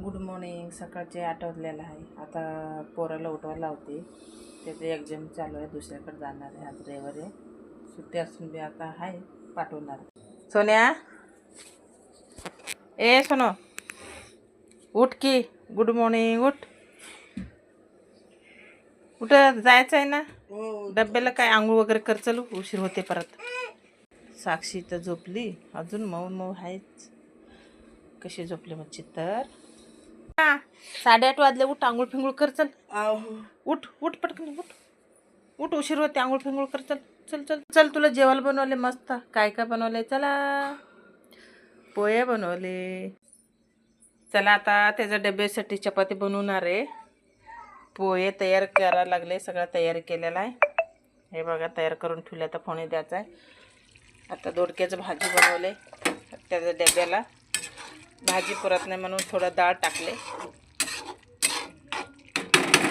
Good morning. सकाळचे 8 वाजलेलं आहे. आता पोराला उठवायला लावते. त्याचं एक्झाम चालू आहे, दुसऱ्याकडे जाणार आहे. आज रविवार आहे, सुट्टी असून बी आता आहे पाठवणार. सोन्या, ए सोनो, उठ की. Good morning. उठ कुठं जायचं आहे ना डब्याला? काय आंघोळ वगैरे कर, चल उशीर होते परत. साक्षी तर झोपली अजून, मऊ मऊ आहेच. कशी झोपली मग चित्तर. 8:30 वाजले. उठ, आंघोळ फिंगूळ कर, चल. उठ उठ पटकन उठ. उठ, उशीर होते. आंघोळ फिंगूळ कर, चल चल चल चल. तुला जेवायला बनवले मस्त. काय काय बनवले? चला, पोहे बनवले. चला आता त्याच्या डब्यासाठी चपाती बनवणार आहे. पोहे तयार करायला लागले. सगळं तयारी केलेला आहे. हे बघा, तयार करून ठेवले. आता फोडणी द्यायचा आहे. आता दोडक्याचं भाजी बनवले. त्याच्या डब्याला भाजी पुरत नाही म्हणून थोडं डाळ टाकले.